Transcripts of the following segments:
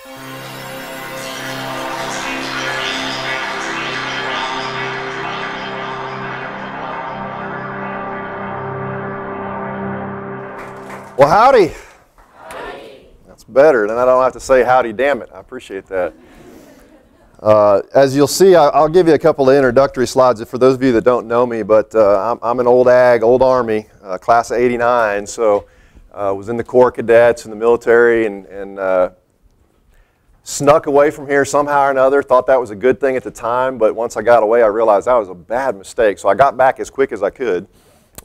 Well, howdy. Howdy. That's better. Then I don't have to say howdy, damn it. I appreciate that. As you'll see, I'll give you a couple of introductory slides for those of you that don't know me, but I'm an old Army, class of '89, so was in the Corps Cadets in the military and snuck away from here somehow or another. Thought that was a good thing at the time, but once I got away, I realized that was a bad mistake, so I got back as quick as I could.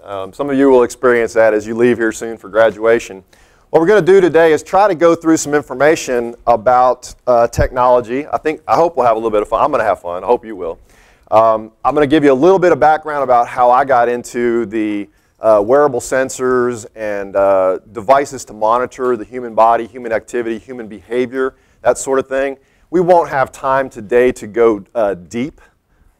Some of you will experience that as you leave here soon for graduation. What we're going to do today is try to go through some information about technology. I hope we'll have a little bit of fun. I'm going to have fun. I hope you will. I'm going to give you a little bit of background about how I got into the wearable sensors and devices to monitor the human body, human activity, human behavior, that sort of thing. We won't have time today to go deep.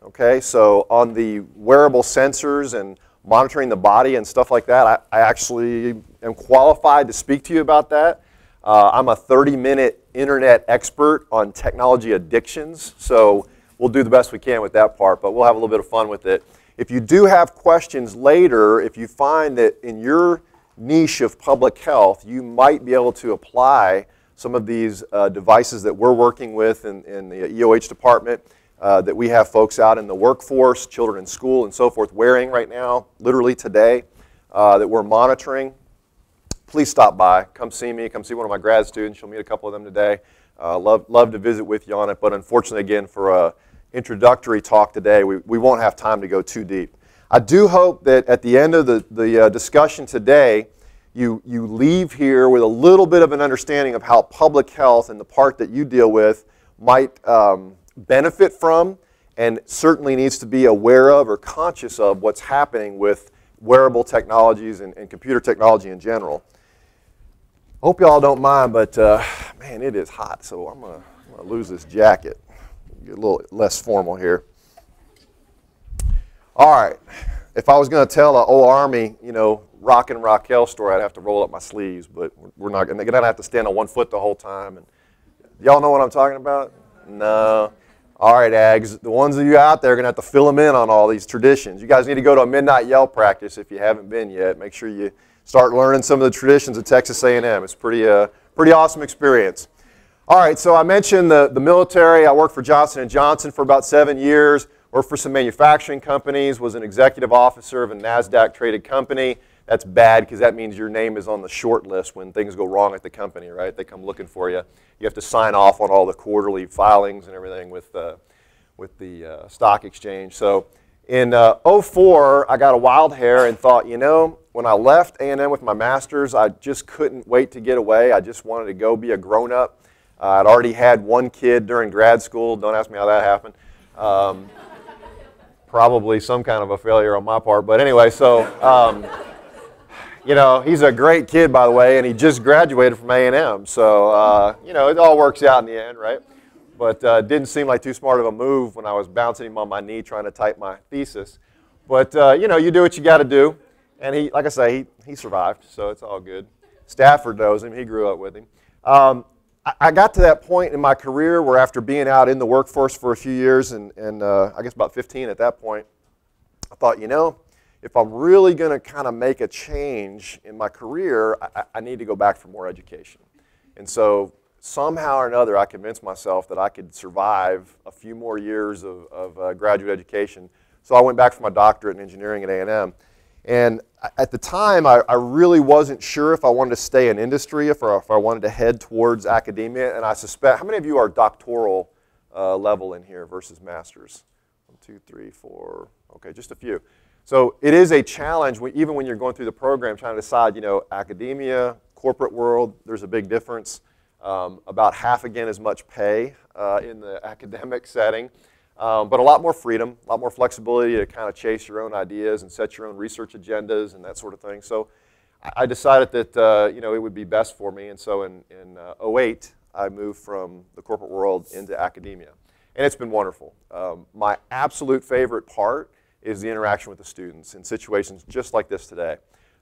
Okay, so on the wearable sensors and monitoring the body and stuff like that, I actually am qualified to speak to you about that. I'm a 30-minute internet expert on technology addictions, so we'll do the best we can with that part, but we'll have a little bit of fun with it. If you do have questions later, if you find that in your niche of public health, you might be able to apply some of these devices that we're working with in the EOH department, that we have folks out in the workforce, children in school and so forth, wearing right now, literally today, that we're monitoring, please stop by. Come see me. Come see one of my grad students. You'll meet a couple of them today. Love to visit with you on it, but unfortunately, again, for an introductory talk today, we won't have time to go too deep. I do hope that at the end of the discussion today, you leave here with a little bit of an understanding of how public health and the part that you deal with might benefit from, and certainly needs to be aware of or conscious of what's happening with wearable technologies and computer technology in general. Hope y'all don't mind, but man, it is hot, so I'm gonna lose this jacket. Get a little less formal here. All right, if I was gonna tell an old Army, Rock and Raquel story, I'd have to roll up my sleeves, but we're not gonna. They're gonna have to stand on one foot the whole time. And y'all know what I'm talking about? No. All right, Ags, the ones of you out there are going to have to fill them in on all these traditions. You guys need to go to a midnight yell practice if you haven't been yet. Make sure you start learning some of the traditions of Texas A&M. It's pretty awesome experience. All right, so I mentioned the military. I worked for Johnson & Johnson for about 7 years, worked for some manufacturing companies, was an executive officer of a NASDAQ-traded company. That's bad because that means your name is on the short list when things go wrong at the company, right? They come looking for you. You have to sign off on all the quarterly filings and everything with the stock exchange. So in '04, I got a wild hair and thought, when I left A&M with my master's, I just couldn't wait to get away. I just wanted to go be a grown-up. I'd already had one kid during grad school. Don't ask me how that happened. Probably some kind of a failure on my part. But anyway, so... he's a great kid, by the way, and he just graduated from A&M. So, it all works out in the end, right? But didn't seem like too smart of a move when I was bouncing him on my knee trying to type my thesis. But, you do what you got to do. And he, like I say, he survived, so it's all good. Stafford knows him. He grew up with him. I got to that point in my career where after being out in the workforce for a few years, and I guess about 15 at that point, I thought, if I'm really going to kind of make a change in my career, I need to go back for more education. And so somehow or another, I convinced myself that I could survive a few more years of graduate education. So I went back for my doctorate in engineering at A&M. And at the time, I really wasn't sure if I wanted to stay in industry, if I wanted to head towards academia. And I suspect, how many of you are doctoral level in here versus master's? 1, 2, 3, 4, okay, just a few. So it is a challenge, even when you're going through the program, trying to decide, academia, corporate world, there's a big difference. About half, again, as much pay in the academic setting, but a lot more freedom, a lot more flexibility to kind of chase your own ideas and set your own research agendas and that sort of thing. So I decided that, it would be best for me. And so in '08, I moved from the corporate world into academia. And it's been wonderful. My absolute favorite part is the interaction with the students in situations just like this today.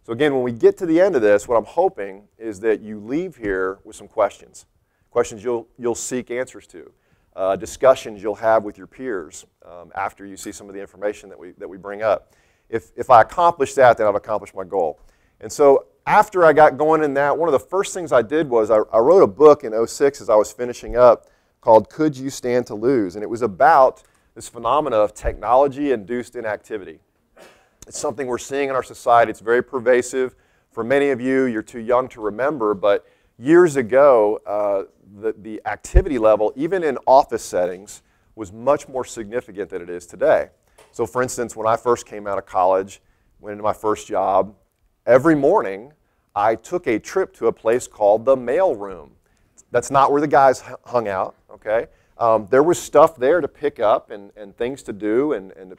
So again, when we get to the end of this, what I'm hoping is that you leave here with some questions questions you'll seek answers to, discussions you'll have with your peers after you see some of the information that we bring up. If I accomplish that, then I've accomplished my goal. And so after I got going in that, one of the first things I did was I wrote a book in '06 as I was finishing up called Could You Stand to Lose? And it was about this phenomena of technology-induced inactivity. It's something we're seeing in our society. It's very pervasive. For many of you, you're too young to remember, but years ago, the activity level, even in office settings, was much more significant than it is today. So for instance, when I first came out of college, went into my first job, every morning I took a trip to a place called the mail room. That's not where the guys hung out, okay? There was stuff there to pick up and things to do and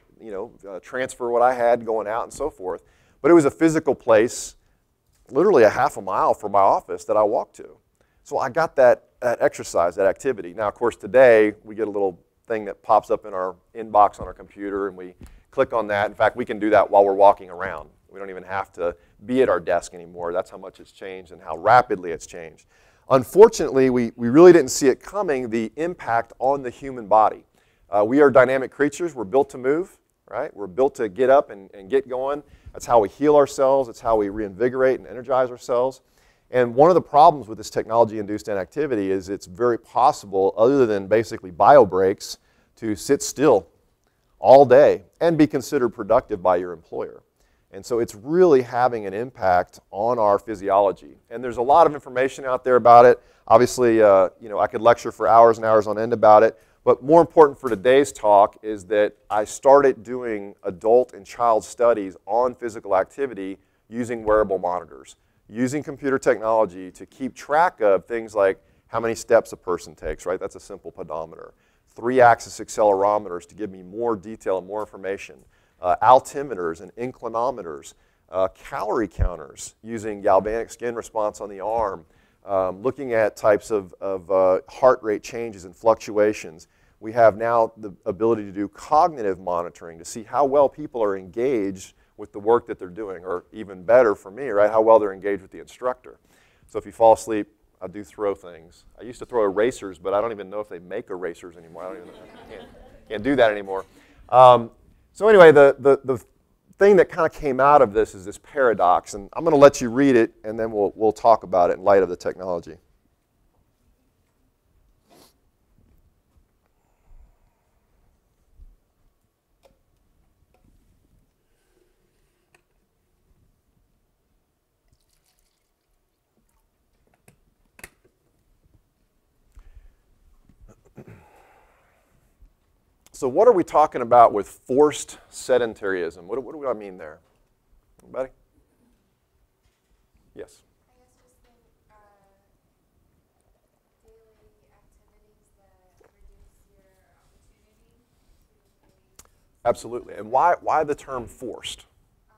transfer what I had going out and so forth. But it was a physical place, literally a half a mile from my office that I walked to. So I got that exercise, that activity. Now, of course, today we get a little thing that pops up in our inbox on our computer and we click on that. In fact, we can do that while we're walking around. We don't even have to be at our desk anymore. That's how much it's changed and how rapidly it's changed. Unfortunately, we really didn't see it coming, the impact on the human body. We are dynamic creatures. We're built to move, right? We're built to get up and get going. That's how we heal ourselves. It's how we reinvigorate and energize ourselves. And one of the problems with this technology-induced inactivity is it's very possible, other than basically bio breaks, to sit still all day and be considered productive by your employer. And so it's really having an impact on our physiology. And there's a lot of information out there about it. Obviously, I could lecture for hours and hours on end about it. But more important for today's talk is that I started doing adult and child studies on physical activity using wearable monitors, using computer technology to keep track of things like how many steps a person takes, right? That's a simple pedometer. 3-axis accelerometers to give me more detail and more information. Altimeters and inclinometers, calorie counters using galvanic skin response on the arm, looking at types of heart rate changes and fluctuations. We have now the ability to do cognitive monitoring to see how well people are engaged with the work that they're doing, or even better for me, right, how well they're engaged with the instructor. So if you fall asleep, I do throw things. I used to throw erasers, but I don't even know if they make erasers anymore. I don't even know. Can't do that anymore. So anyway, the thing that kind of came out of this is this paradox, and I'm going to let you read it, and then we'll talk about it in light of the technology. So what are we talking about with forced sedentarism? What do I mean there? Anybody? Yes? I guess just think daily activities that reduce your opportunity to pay. Absolutely. And why the term forced? Like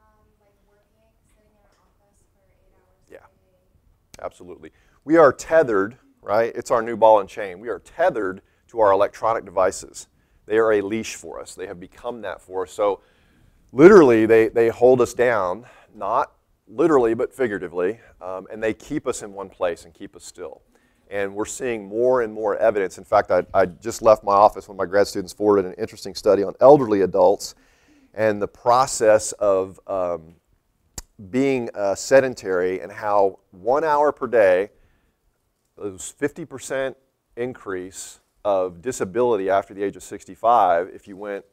working, sitting in an office for 8 hours Yeah. a day. Absolutely. We are tethered, right? It's our new ball and chain. We are tethered to our electronic devices. They are a leash for us. They have become that for us. So literally, they hold us down, not literally, but figuratively, and they keep us in one place and keep us still. And we're seeing more and more evidence. In fact, I just left my office when my grad students forwarded an interesting study on elderly adults and the process of being sedentary and how 1 hour per day, those 50% increase of disability after the age of 65 if you went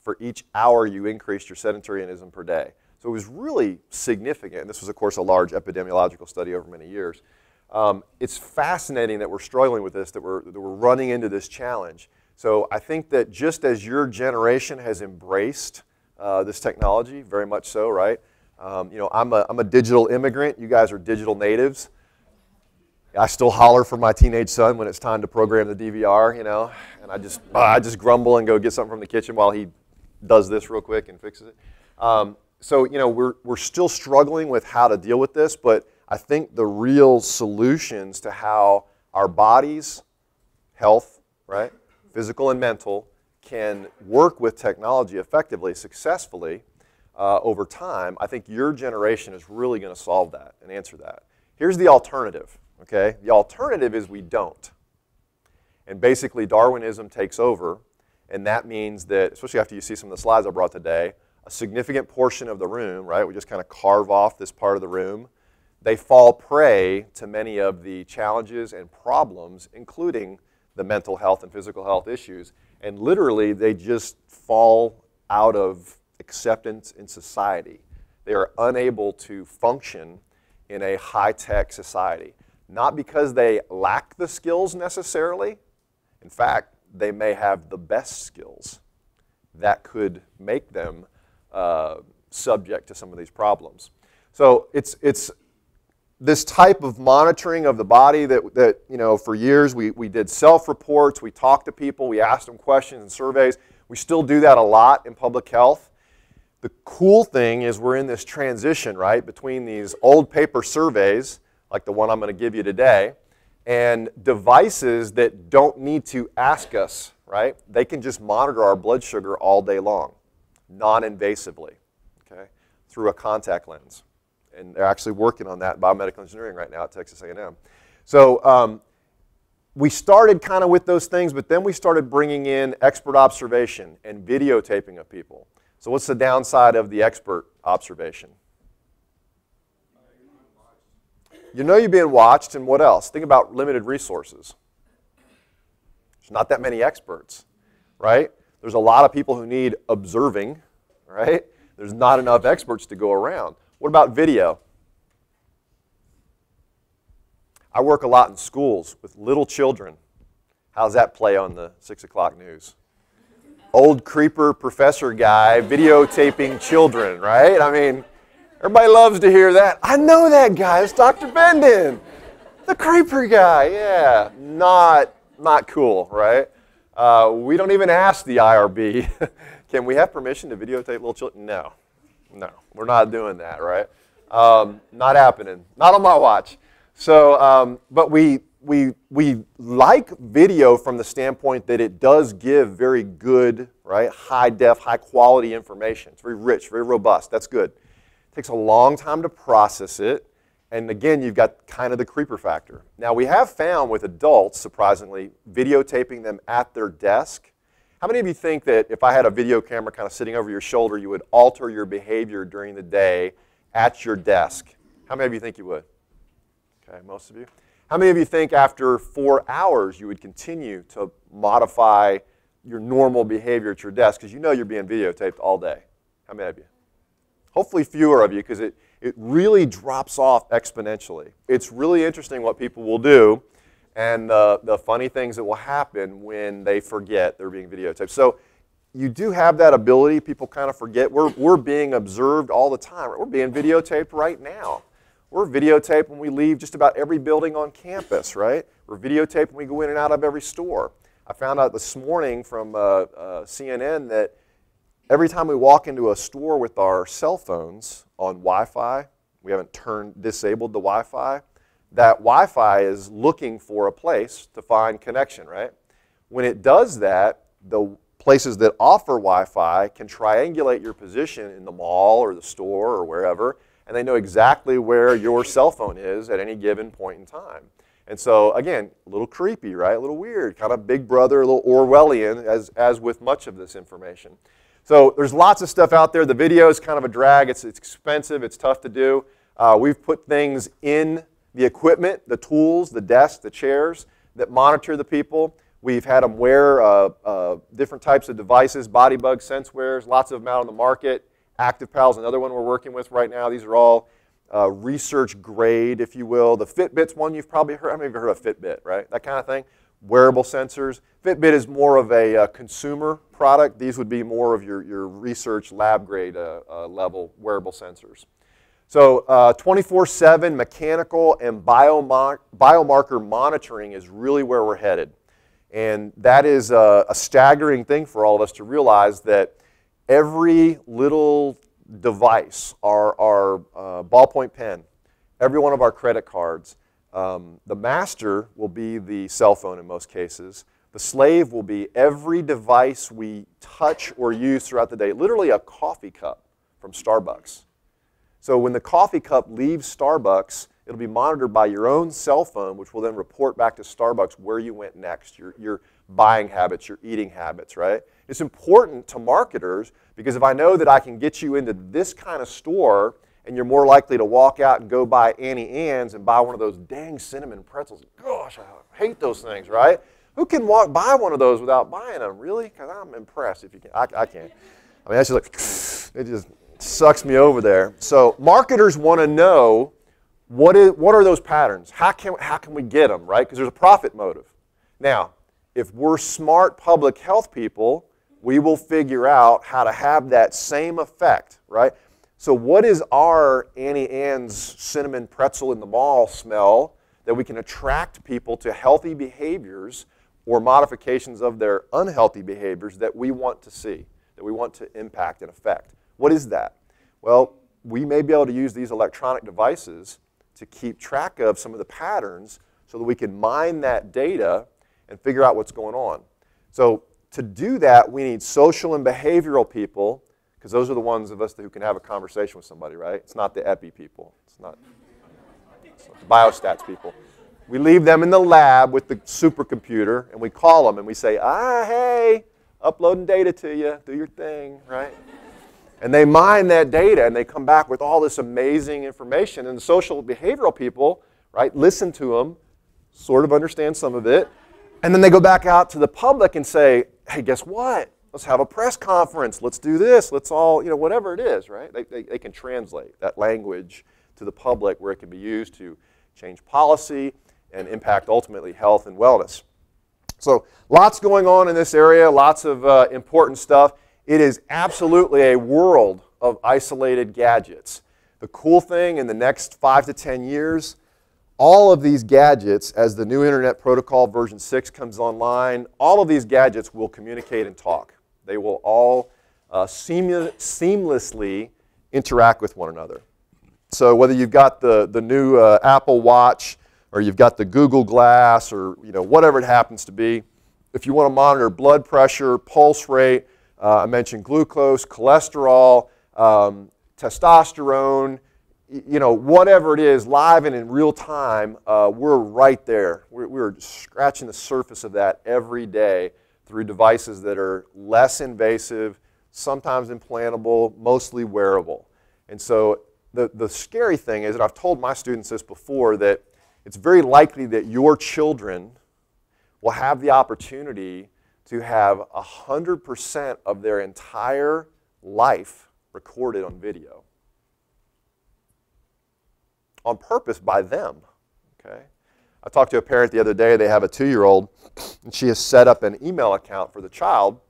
for each hour you increased your sedentarianism per day. So it was really significant. This was, of course, a large epidemiological study over many years. It's fascinating that we're struggling with this, that we're running into this challenge. So I think that just as your generation has embraced this technology, very much so, right? I'm a digital immigrant. You guys are digital natives. I still holler for my teenage son when it's time to program the DVR, and I just grumble and go get something from the kitchen while he does this real quick and fixes it. So we're still struggling with how to deal with this, but I think the real solutions to how our bodies, health, right, physical and mental, can work with technology effectively, successfully over time, I think your generation is really going to solve that and answer that. Here's the alternative, okay? The alternative is we don't. And basically Darwinism takes over, and that means that, especially after you see some of the slides I brought today, a significant portion of the room, right, we just kind of carve off this part of the room, they fall prey to many of the challenges and problems, including the mental health and physical health issues, and literally they just fall out of acceptance in society. They are unable to function in a high-tech society. Not because they lack the skills necessarily. In fact, they may have the best skills that could make them subject to some of these problems. So it's this type of monitoring of the body that you know, for years we did self-reports, we talked to people, we asked them questions and surveys. We still do that a lot in public health. The cool thing is we're in this transition, right, between these old paper surveys, like the one I'm going to give you today, and devices that don't need to ask us, right? They can just monitor our blood sugar all day long, non-invasively, okay, through a contact lens. And they're actually working on that in biomedical engineering right now at Texas A&M. So we started kind of with those things, but then we started bringing in expert observation and videotaping of people. So what's the downside of the expert observation? You know you're being watched, and what else? Think about limited resources. There's not that many experts, right? There's a lot of people who need observing, right? There's not enough experts to go around. What about video? I work a lot in schools with little children. How's that play on the 6 o'clock news? Old creeper professor guy videotaping children, right? I mean, everybody loves to hear that. I know that guy. It's Dr. Benden, the creeper guy. Yeah, not cool, right? We don't even ask the IRB, can we have permission to videotape little children? No, we're not doing that, right? Not happening. Not on my watch. So, but we like video from the standpoint that it does give very good, right, high-def, high-quality information. It's very rich, very robust. That's good. It takes a long time to process it. And again, you've got kind of the creeper factor. Now, we have found with adults, surprisingly, videotaping them at their desk. How many of you think that if I had a video camera kind of sitting over your shoulder, you would alter your behavior during the day at your desk? How many of you think you would? Okay, most of you. How many of you think after 4 hours you would continue to modify your normal behavior at your desk because you know you're being videotaped all day? How many of you? Hopefully fewer of you, because it really drops off exponentially. It's really interesting what people will do and the funny things that will happen when they forget they're being videotaped. So you do have that ability. People kind of forget. We're being observed all the time. We're being videotaped right now. We're videotaped when we leave just about every building on campus, right? We're videotaped when we go in and out of every store. I found out this morning from CNN that every time we walk into a store with our cell phones on Wi-Fi, we haven't disabled the Wi-Fi, that Wi-Fi is looking for a place to find connection, right? When it does that, the places that offer Wi-Fi can triangulate your position in the mall or the store or wherever, and they know exactly where your cell phone is at any given point in time. And so, again, a little creepy, right? A little weird, kind of Big Brother, a little Orwellian, as with much of this information. So there's lots of stuff out there. The video is kind of a drag. It's expensive. It's tough to do. We've put things in the equipment, the tools, the desks, the chairs that monitor the people. We've had them wear different types of devices, body bug sense wears, lots of them out on the market. ActivePal is another one we're working with right now. These are all research grade, if you will. The Fitbit's one you've probably heard. How many of you have heard of Fitbit, right? That kind of thing. Wearable sensors. Fitbit is more of a consumer product. These would be more of your research lab grade level wearable sensors. So 24/7 mechanical and biomarker monitoring is really where we're headed. And that is a staggering thing for all of us to realize that every little device, our ballpoint pen, every one of our credit cards, the master will be the cell phone in most cases. The slave will be every device we touch or use throughout the day, literally a coffee cup from Starbucks. So when the coffee cup leaves Starbucks, It'll be monitored by your own cell phone, which will then report back to Starbucks where you went next, your buying habits, your eating habits, right? It's important to marketers because if I know that I can get you into this kind of store and you're more likely to walk out and go buy Annie Ann's and buy one of those dang cinnamon pretzels. Gosh, I hate those things, right? Who can walk by one of those without buying them? Really? Because I'm impressed if you can. I can't. I mean, that's just like, it just sucks me over there. So marketers want to know what are those patterns? How can we get them, right? Because there's a profit motive. Now, if we're smart public health people, we will figure out how to have that same effect, right? So what is our Annie Ann's cinnamon pretzel in the mall smell that we can attract people to healthy behaviors or modifications of their unhealthy behaviors that we want to see, that we want to impact and affect? What is that? Well, we may be able to use these electronic devices to keep track of some of the patterns so that we can mine that data and figure out what's going on. So to do that, we need social and behavioral people, because those are the ones of us who can have a conversation with somebody, right? It's not the epi people. It's not the biostats people. We leave them in the lab with the supercomputer, and we call them, and we say, hey, uploading data to you. Do your thing, right? And they mine that data, and they come back with all this amazing information. And the social behavioral people, right, listen to them, sort of understand some of it, and then they go back out to the public and say, hey, guess what? Let's have a press conference. Let's do this. Let's all, whatever it is, right? They can translate that language to the public where it can be used to change policy and impact ultimately health and wellness. So lots going on in this area, lots of important stuff. It is absolutely a world of isolated gadgets. The cool thing in the next 5 to 10 years, all of these gadgets, as the new Internet Protocol version 6 comes online, all of these gadgets will communicate and talk. They will all seamlessly interact with one another. So whether you've got the new Apple Watch or you've got the Google Glass or whatever it happens to be, if you want to monitor blood pressure, pulse rate, I mentioned glucose, cholesterol, testosterone, whatever it is, live and in real time, we're right there. We're scratching the surface of that every day through devices that are less invasive, sometimes implantable, mostly wearable. And so the scary thing is, and I've told my students this before, that it's very likely that your children will have the opportunity to have 100% of their entire life recorded on video. On purpose by them, okay? I talked to a parent the other day. They have a 2-year-old, and she has set up an email account for the child,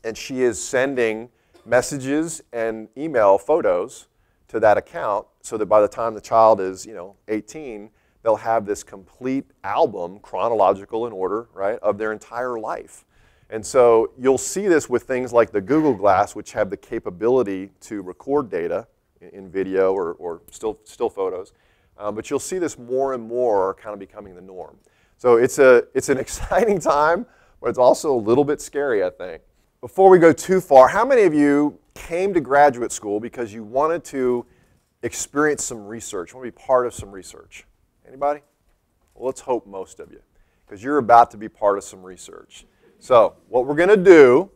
and she is sending messages and email photos to that account so that by the time the child is, 18, they'll have this complete album, chronological in order, right, of their entire life. And so you'll see this with things like the Google Glass, which have the capability to record data in video or still photos. But you'll see this more and more kind of becoming the norm. So it's an exciting time, but it's also a little bit scary, I think. Before we go too far, how many of you came to graduate school because you wanted to experience some research, want to be part of some research? Anybody? Well, let's hope most of you, because you're about to be part of some research. So what we're going to do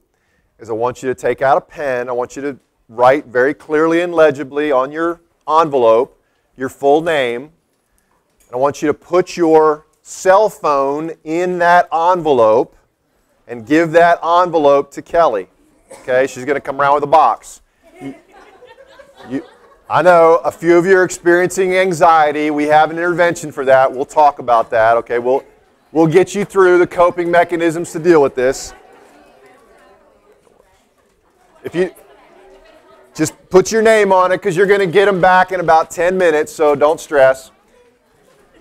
is I want you to take out a pen. I want you to write very clearly and legibly on your envelope your full name. And I want you to put your cell phone in that envelope and give that envelope to Kelly. Okay, she's going to come around with a box. I know a few of you are experiencing anxiety. We have an intervention for that. We'll talk about that. Okay, we'll get you through the coping mechanisms to deal with this. If you just put your name on it, because you're going to get them back in about 10 minutes, so don't stress.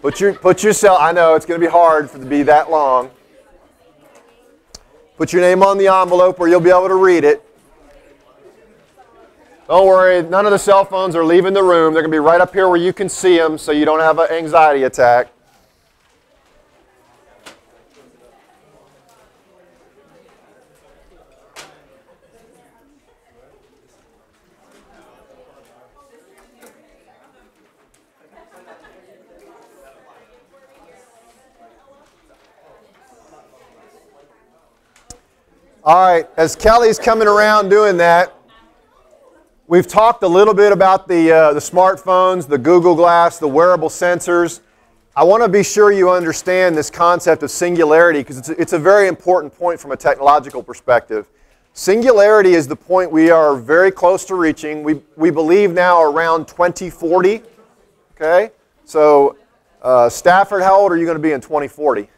Put yourself. I know it's going to be hard to be that long. Put your name on the envelope where you'll be able to read it. Don't worry, none of the cell phones are leaving the room. They're going to be right up here where you can see them so you don't have an anxiety attack. All right, as Kelly's coming around doing that, we've talked a little bit about the smartphones, the Google Glass, the wearable sensors. I want to be sure you understand this concept of singularity because it's a very important point from a technological perspective. Singularity is the point we are very close to reaching. We believe now around 2040. Okay? So, Stafford, how old are you going to be in 2040?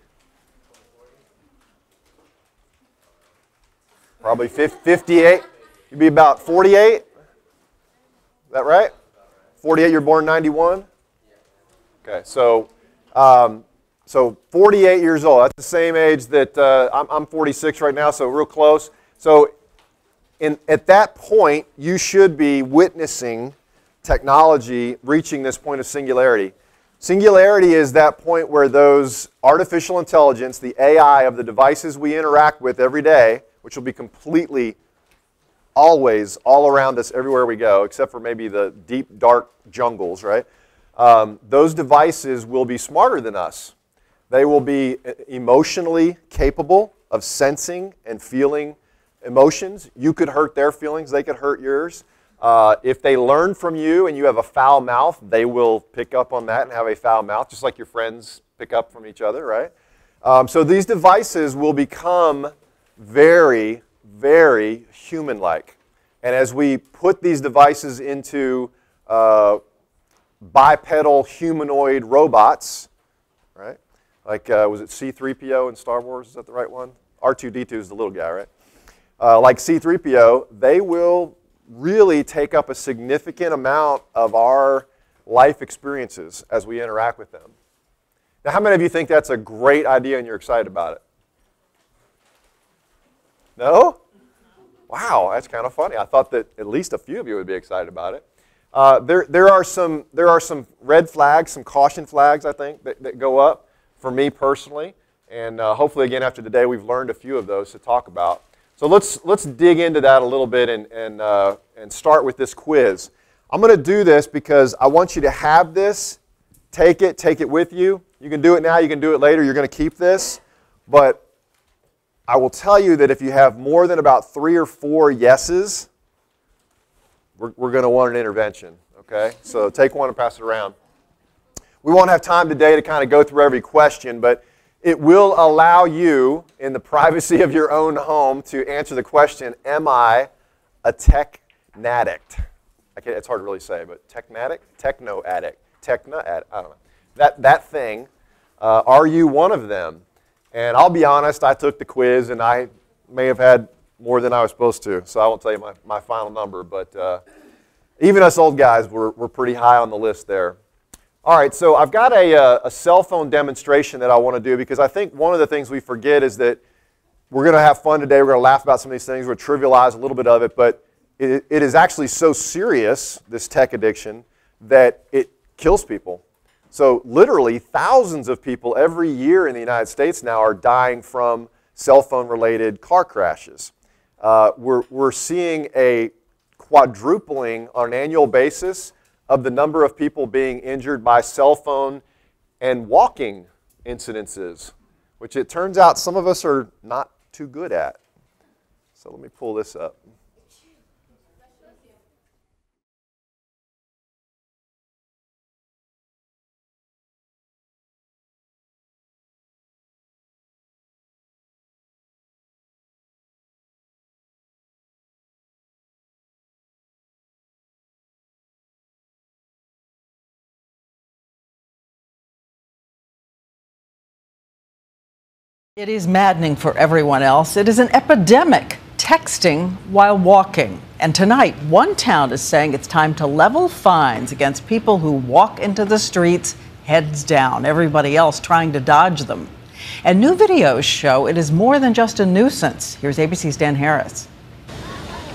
Probably 58. You'd be about 48. Is that right? 48, you're born 91? Okay, so 48 years old. That's the same age that I'm 46 right now, so real close. So at that point, you should be witnessing technology reaching this point of singularity. Singularity is that point where those artificial intelligence, the AI of the devices we interact with every day, which will be completely always all around us everywhere we go, except for maybe the deep, dark jungles, right? Those devices will be smarter than us. They will be emotionally capable of sensing and feeling emotions. You could hurt their feelings, they could hurt yours. If they learn from you and you have a foul mouth, they will pick up on that and have a foul mouth, just like your friends pick up from each other, right? So these devices will become very, very human-like. And as we put these devices into bipedal humanoid robots, right? Like, was it C-3PO in Star Wars? Is that the right one? R2-D2 is the little guy, right? Like C-3PO, they will really take up a significant amount of our life experiences as we interact with them. Now, how many of you think that's a great idea and you're excited about it? No? Wow, that's kind of funny. I thought that at least a few of you would be excited about it. There are some red flags, some caution flags, I think, that go up for me personally. And hopefully, again, after today, we've learned a few of those to talk about. So let's dig into that a little bit and start with this quiz. I'm going to do this because I want you to have this, take it with you. You can do it now, you can do it later. You're going to keep this. But I will tell you that if you have more than about 3 or 4 yeses, we're going to want an intervention, okay? So take one and pass it around. We won't have time today to kind of go through every question, but it will allow you, in the privacy of your own home, to answer the question, am I a tech-addict? Okay, it's hard to really say, but tech-addict? Techno-addict. Techno-addict, I don't know. That thing, are you one of them? And I'll be honest, I took the quiz, and I may have had more than I was supposed to, so I won't tell you my final number, but even us old guys were pretty high on the list there. All right, so I've got a cell phone demonstration that I want to do because I think one of the things we forget is that we're going to have fun today, we're going to laugh about some of these things, we're going to trivialize a little bit of it, but it is actually so serious, this tech addiction, that it kills people. So literally thousands of people every year in the United States now are dying from cell phone related car crashes. We're seeing a quadrupling on an annual basis of the number of people being injured by cell phone and walking incidences, which it turns out some of us are not too good at. So let me pull this up. It is maddening for everyone else. It is an epidemic, texting while walking. And tonight, one town is saying it's time to level fines against people who walk into the streets heads down, everybody else trying to dodge them. And new videos show it is more than just a nuisance. Here's ABC's Dan Harris.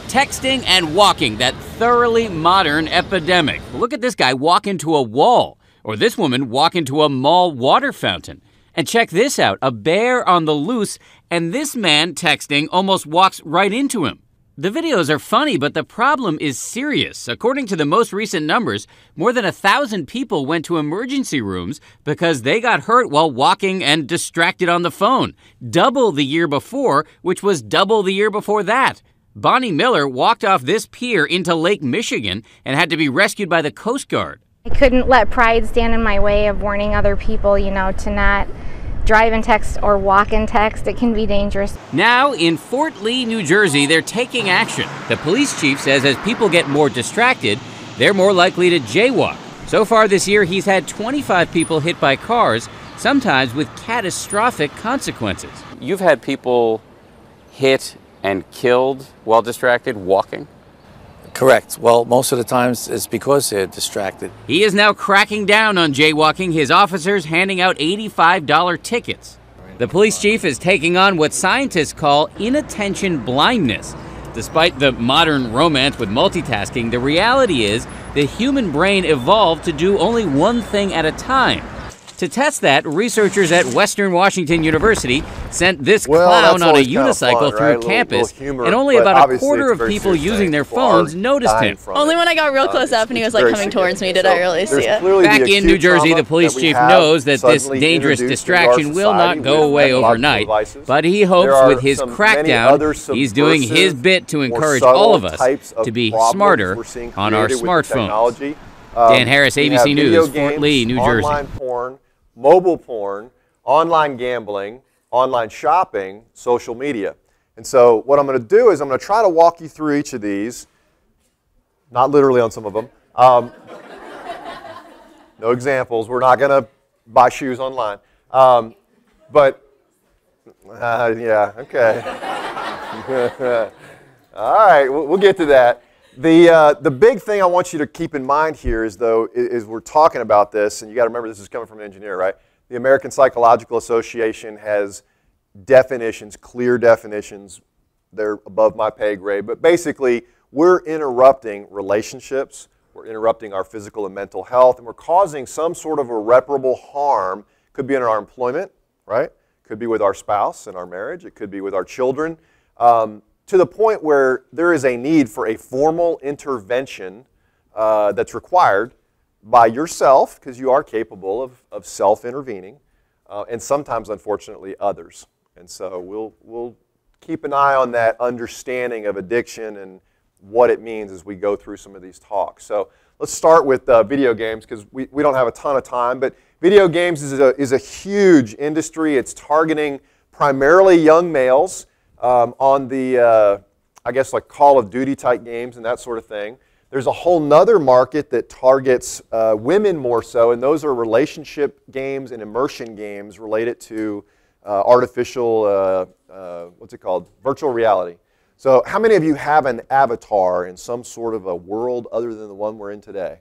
Texting and walking, that thoroughly modern epidemic. Look at this guy walk into a wall, or this woman walk into a mall water fountain. And check this out, a bear on the loose, and this man texting almost walks right into him. The videos are funny, but the problem is serious. According to the most recent numbers, more than 1,000 people went to emergency rooms because they got hurt while walking and distracted on the phone. Double the year before, which was double the year before that. Bonnie Miller walked off this pier into Lake Michigan and had to be rescued by the Coast Guard. I couldn't let pride stand in my way of warning other people, to not drive and text or walk and text. It can be dangerous. Now, in Fort Lee, New Jersey, they're taking action. The police chief says as people get more distracted, they're more likely to jaywalk. So far this year, he's had 25 people hit by cars, sometimes with catastrophic consequences. You've had people hit and killed while distracted walking? Correct. Well, most of the times it's because they're distracted. He is now cracking down on jaywalking, his officers handing out $85 tickets. The police chief is taking on what scientists call inattention blindness. Despite the modern romance with multitasking, the reality is the human brain evolved to do only one thing at a time. To test that, researchers at Western Washington University sent this clown on a unicycle through campus, and only about a quarter of people using their phones noticed him. Only when I got real close up and he was like coming towards me did I really see it. Back in New Jersey, the police chief knows that this dangerous distraction will not go away overnight, but he hopes with his crackdown, he's doing his bit to encourage all of us to be smarter on our smartphones. Dan Harris, ABC News, Fort Lee, New Jersey. Online porn, mobile porn, online gambling, online shopping, social media. And so what I'm going to do is I'm going to try to walk you through each of these, not literally on some of them. No examples. We're not going to buy shoes online. Yeah, okay. All right, we'll get to that. The big thing I want you to keep in mind here is we're talking about this, and you got to remember this is coming from an engineer, right? The American Psychological Association has definitions, clear definitions. They're above my pay grade, but basically we're interrupting relationships, we're interrupting our physical and mental health, and we're causing some sort of irreparable harm. Could be in our employment, right? Could be with our spouse in our marriage. It could be with our children. To the point where there is a need for a formal intervention that's required by yourself, because you are capable of self-intervening, and sometimes, unfortunately, others. And so we'll keep an eye on that understanding of addiction and what it means as we go through some of these talks. So let's start with video games, because we don't have a ton of time, but video games is a huge industry. It's targeting primarily young males. On the, I guess, like Call of Duty type games and that sort of thing. There's a whole nother market that targets women more so, and those are relationship games and immersion games related to artificial, what's it called, virtual reality. So how many of you have an avatar in some sort of a world other than the one we're in today?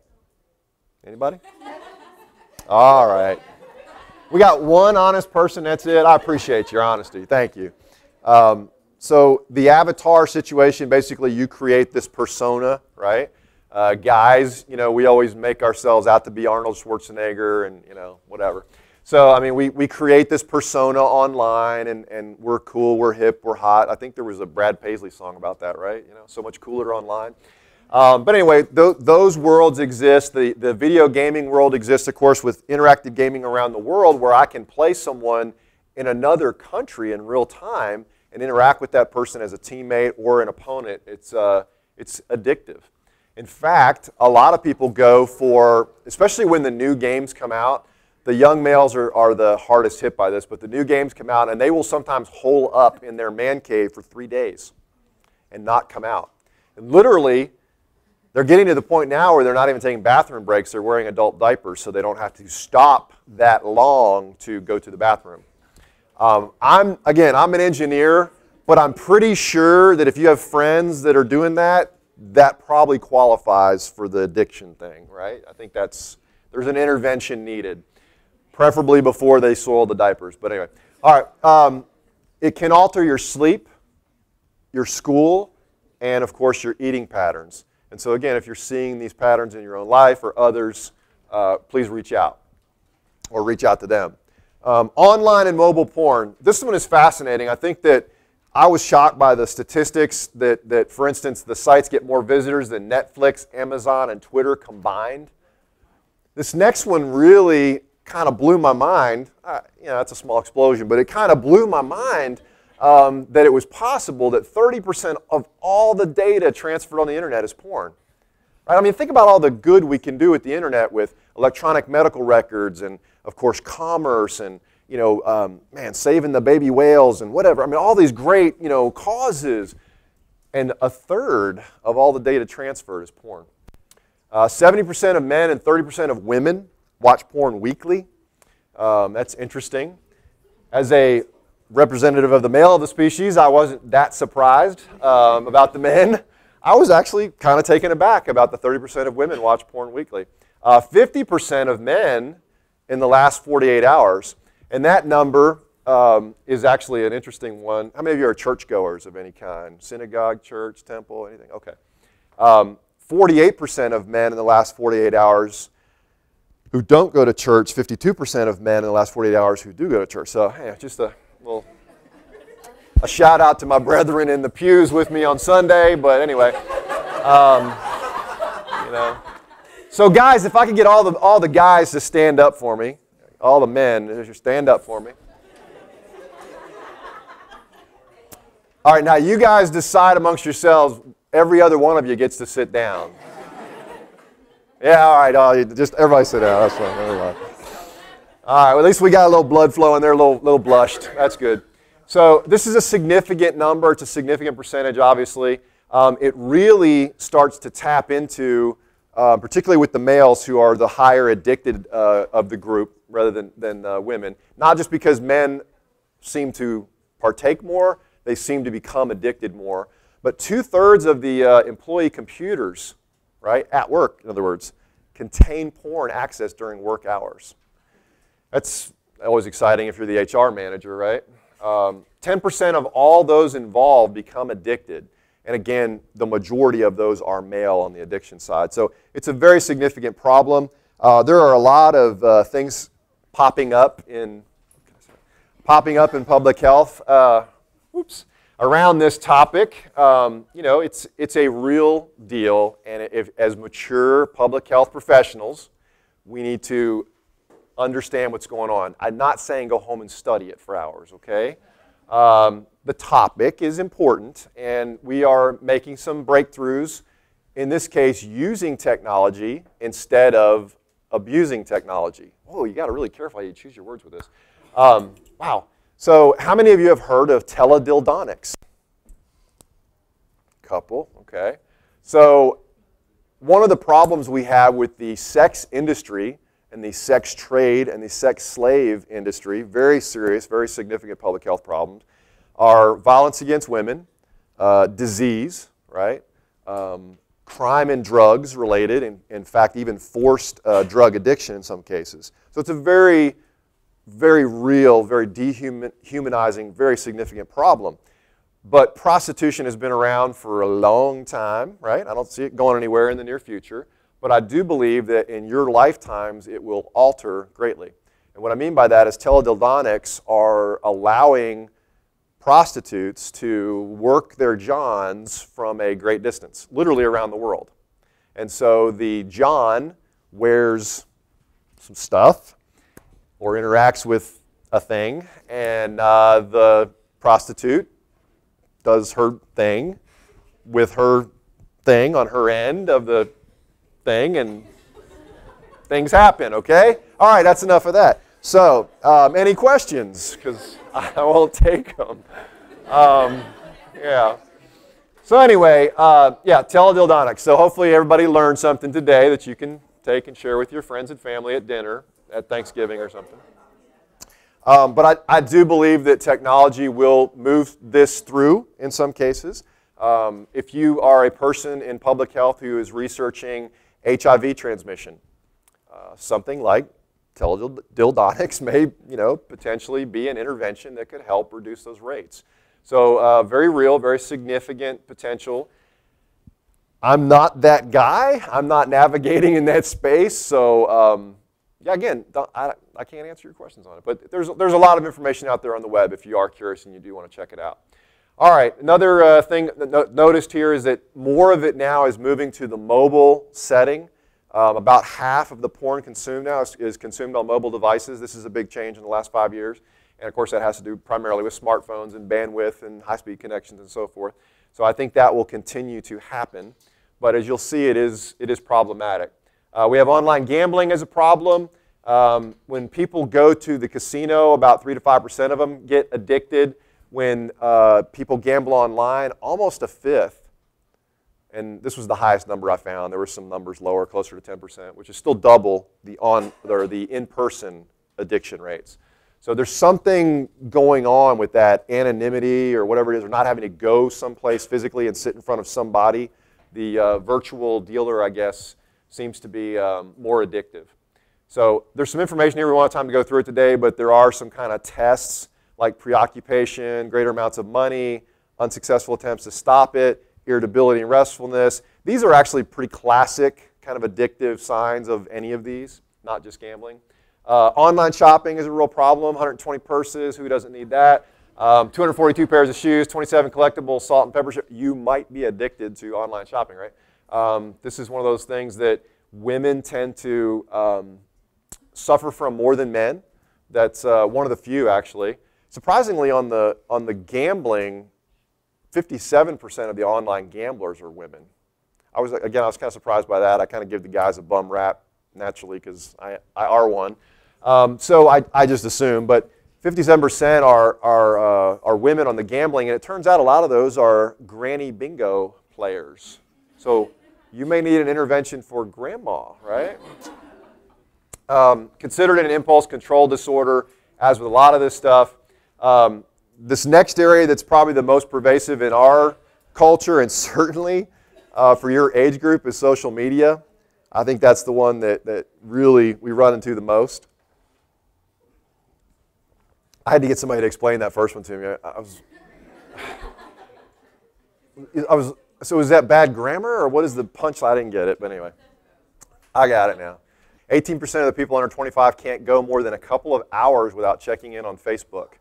Anybody? All right. We got one honest person, that's it. I appreciate your honesty. Thank you. So the avatar situation, basically you create this persona, right? Guys, we always make ourselves out to be Arnold Schwarzenegger and, whatever. So, I mean, we create this persona online and we're cool, we're hip, we're hot. I think there was a Brad Paisley song about that, right? So much cooler online. But anyway, those worlds exist. The video gaming world exists, of course, with interactive gaming around the world where I can play someone in another country in real time and interact with that person as a teammate or an opponent. It's addictive. In fact, a lot of people go for, especially when the new games come out, the young males are the hardest hit by this, but the new games come out and they will sometimes hole up in their man cave for 3 days and not come out. And literally, they're getting to the point now where they're not even taking bathroom breaks. They're wearing adult diapers so they don't have to stop that long to go to the bathroom. I'm an engineer, but I'm pretty sure that if you have friends that are doing that, that probably qualifies for the addiction thing, right? I think there's an intervention needed, preferably before they soil the diapers. But anyway, all right. It can alter your sleep, your school, and of course your eating patterns. And so again, if you're seeing these patterns in your own life or others, please reach out or reach out to them. Online and mobile porn. This one is fascinating. I think that I was shocked by the statistics that, for instance, the sites get more visitors than Netflix, Amazon, and Twitter combined. This next one really kind of blew my mind. That's a small explosion, but it kind of blew my mind that it was possible that 30% of all the data transferred on the internet is porn. Right? I mean, think about all the good we can do with the internet with electronic medical records and, of course, commerce and, saving the baby whales and whatever. I mean, all these great, causes. And a third of all the data transferred is porn. 70% of men and 30% of women watch porn weekly. That's interesting. As a representative of the male of the species, I wasn't that surprised about the men. I was actually kind of taken aback about the 30% of women watch porn weekly. 50% of men in the last 48 hours. And that number is actually an interesting one. How many of you are churchgoers of any kind? Synagogue, church, temple, anything? Okay. 48% of men in the last 48 hours who don't go to church, 52% of men in the last 48 hours who do go to church. So, hey, just a shout out to my brethren in the pews with me on Sunday. But anyway, So guys, if I could get all the guys to stand up for me, all the men, just stand up for me. All right, now you guys decide amongst yourselves. Every other one of you gets to sit down. Yeah, all right. Just everybody sit down. That's fine. Everybody. All right. Well, at least we got a little blood flow in there, a little blushed. That's good. So this is a significant number. It's a significant percentage, obviously. It really starts to tap into, particularly with the males who are the higher addicted of the group rather than women. Not just because men seem to partake more, they seem to become addicted more. But 2/3 of the employee computers, right, at work, in other words, contain porn access during work hours. That's always exciting if you're the HR manager, right? 10% of all those involved become addicted. And again, the majority of those are male on the addiction side. So it's a very significant problem. There are a lot of things popping up in public health. Around this topic. It's a real deal, and as mature public health professionals, we need to understand what's going on. I'm not saying go home and study it for hours, okay? The topic is important, and we are making some breakthroughs, in this case, using technology instead of abusing technology. Oh, you got to really careful how you choose your words with this. Wow. So how many of you have heard of teledildonics? Couple, okay. So one of the problems we have with the sex industry and the sex trade and the sex slave industry, very serious, very significant public health problems, are violence against women, disease, right? Crime and drugs related, in fact, even forced drug addiction in some cases. So it's a very, very real, very dehumanizing, very significant problem. But prostitution has been around for a long time, right? I don't see it going anywhere in the near future. But I do believe that in your lifetimes, it will alter greatly. And what I mean by that is teledildonics are allowing prostitutes to work their johns from a great distance, literally around the world. And so the john wears some stuff or interacts with a thing, and the prostitute does her thing with her thing on her end of the thing, and things happen, okay? All right, that's enough of that. So, any questions? Because I won't take them. Yeah. So anyway, teledildonics. So hopefully everybody learned something today that you can take and share with your friends and family at dinner, at Thanksgiving or something. But I do believe that technology will move this through in some cases. If you are a person in public health who is researching HIV transmission, something like teledildonics may, potentially be an intervention that could help reduce those rates. So very real, very significant potential. I'm not that guy. I'm not navigating in that space. So again, I can't answer your questions on it. But there's a lot of information out there on the web if you are curious and you do want to check it out. All right, another thing noticed here is that more of it now is moving to the mobile setting. About half of the porn consumed now is consumed on mobile devices. This is a big change in the last 5 years. And of course, that has to do primarily with smartphones and bandwidth and high-speed connections and so forth. So I think that will continue to happen. But as you'll see, it is problematic. We have online gambling as a problem. When people go to the casino, about 3 to 5% of them get addicted. When people gamble online, almost a fifth. And this was the highest number I found. There were some numbers lower, closer to 10%, which is still double the in-person addiction rates. So there's something going on with that anonymity or whatever it is, or not having to go someplace physically and sit in front of somebody. The virtual dealer, I guess, seems to be more addictive. So there's some information here. We won't have time to go through it today, but there are some kind of tests like preoccupation, greater amounts of money, unsuccessful attempts to stop it, irritability and restfulness. These are actually pretty classic kind of addictive signs of any of these, not just gambling. Online shopping is a real problem. 120 purses, who doesn't need that? 242 pairs of shoes, 27 collectibles, salt and pepper chips. You might be addicted to online shopping, right? This is one of those things that women tend to suffer from more than men. That's one of the few, actually. Surprisingly, on the gambling, 57% of the online gamblers are women. I was kind of surprised by that. I kind of give the guys a bum rap naturally because I are one. So I just assume, but 57% are women on the gambling, and it turns out a lot of those are granny bingo players. So you may need an intervention for grandma, right? Considered an impulse control disorder, as with a lot of this stuff. This next area that's probably the most pervasive in our culture, and certainly for your age group, is social media. I think that's the one that really we run into the most. I had to get somebody to explain that first one to me. So is that bad grammar, or what is the punchline? I didn't get it, but anyway. I got it now. 18% of the people under 25 can't go more than a couple of hours without checking in on Facebook.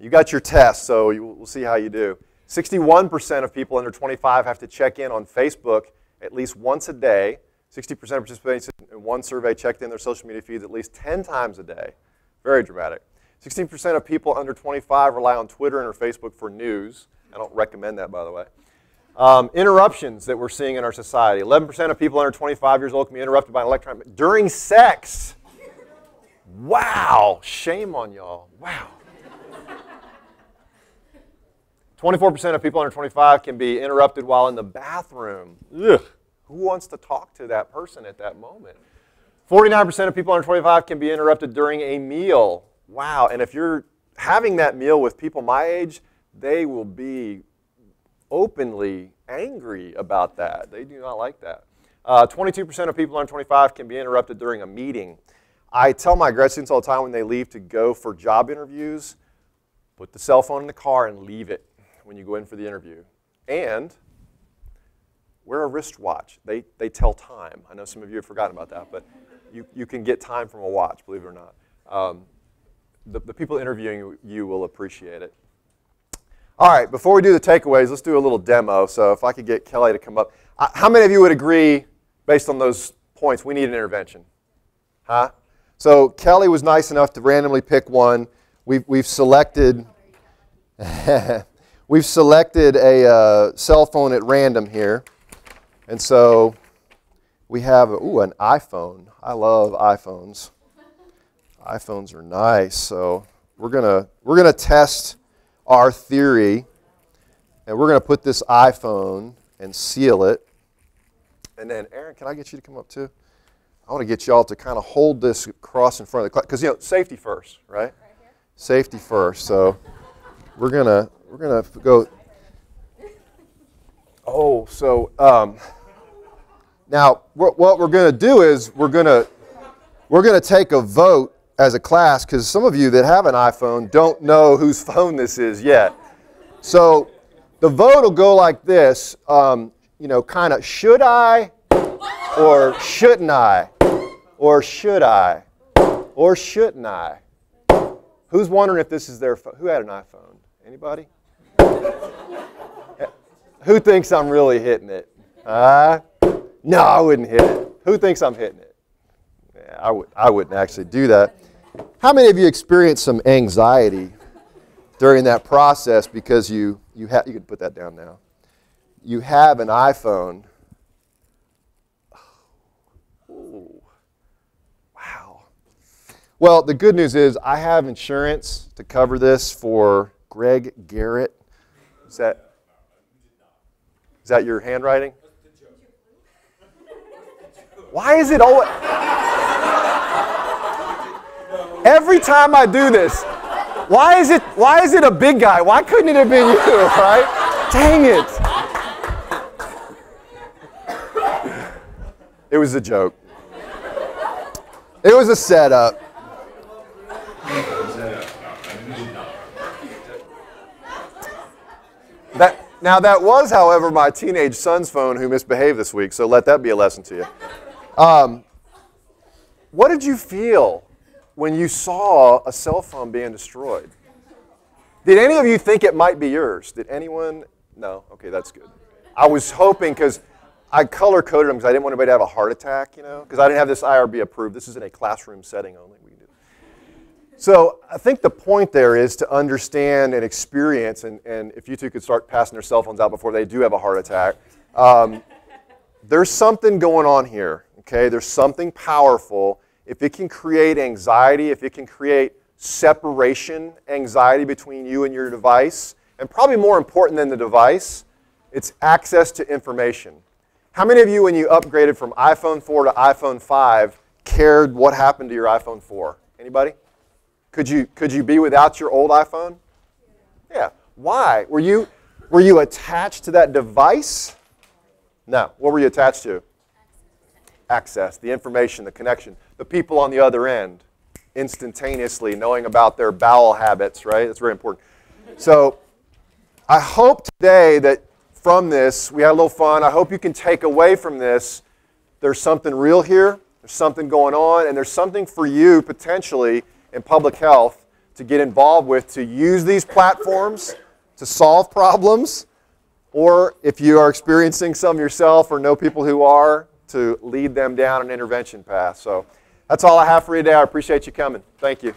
You got your test, so we'll see how you do. 61% of people under 25 have to check in on Facebook at least once a day. 60% of participants in one survey checked in their social media feeds at least 10 times a day. Very dramatic. 16% of people under 25 rely on Twitter and or Facebook for news. I don't recommend that, by the way. Interruptions that we're seeing in our society. 11% of people under 25 years old can be interrupted by an electronic during sex. Wow. Shame on y'all. Wow. 24% of people under 25 can be interrupted while in the bathroom. Ugh. Who wants to talk to that person at that moment? 49% of people under 25 can be interrupted during a meal. Wow. And if you're having that meal with people my age, they will be openly angry about that. They do not like that. 22% of people under 25 can be interrupted during a meeting. I tell my grad students all the time when they leave to go for job interviews, put the cell phone in the car and leave it when you go in for the interview. And wear a wristwatch. They tell time. I know some of you have forgotten about that, but you can get time from a watch, believe it or not. The people interviewing you will appreciate it. All right, before we do the takeaways, let's do a little demo. So if I could get Kelly to come up. How many of you would agree, based on those points, we need an intervention? Huh? So Kelly was nice enough to randomly pick one. We've selected we've selected a cell phone at random here. And so we have an iPhone. I love iPhones. iPhones are nice. So we're gonna test our theory, and we're going to put this iPhone and seal it. And then, Aaron, can I get you to come up too? I want to get y'all to kind of hold this across in front of the class, because safety first, right? Safety first. So we're gonna go. Oh, so now what we're going to do is we're going to take a vote as a class, because some of you that have an iPhone don't know whose phone this is yet. So the vote will go like this, kind of, should I or shouldn't I? Or should I? Or shouldn't I? Who's wondering if this is their phone? Who had an iPhone? Anybody? Who thinks I'm really hitting it? No, I wouldn't hit it. Who thinks I'm hitting it? Yeah, I wouldn't actually do that. How many of you experienced some anxiety during that process because you can put that down now. You have an iPhone. Ooh. Wow. Well, the good news is I have insurance to cover this for Greg Garrett. Is that your handwriting? Why is it always... Every time I do this, why is it a big guy? Why couldn't it have been you, right? Dang it. It was a joke. It was a setup. That was, however, my teenage son's phone who misbehaved this week, so let that be a lesson to you. What did you feel when you saw a cell phone being destroyed? Did any of you think it might be yours? Did anyone? No? Okay, that's good. I was hoping, because I color-coded them because I didn't want anybody to have a heart attack, because I didn't have this IRB approved. This is in a classroom setting only. We can do it. So I think the point there is to understand and experience, and if you two could start passing their cell phones out before they do have a heart attack, there's something going on here, okay? There's something powerful. If it can create anxiety, if it can create separation anxiety between you and your device, and probably more important than the device, it's access to information. How many of you, when you upgraded from iPhone 4 to iPhone 5, cared what happened to your iPhone 4? Anybody? Could you be without your old iPhone? Yeah. Why? Were you attached to that device? No. What were you attached to? Access, the information, the connection, the people on the other end, instantaneously knowing about their bowel habits, right? That's very important. So I hope today that from this, we had a little fun. I hope you can take away from this, there's something real here, there's something going on, and there's something for you potentially in public health to get involved with, to use these platforms to solve problems, or if you are experiencing some yourself or know people who are, to lead them down an intervention path. So that's all I have for you today. I appreciate you coming. Thank you.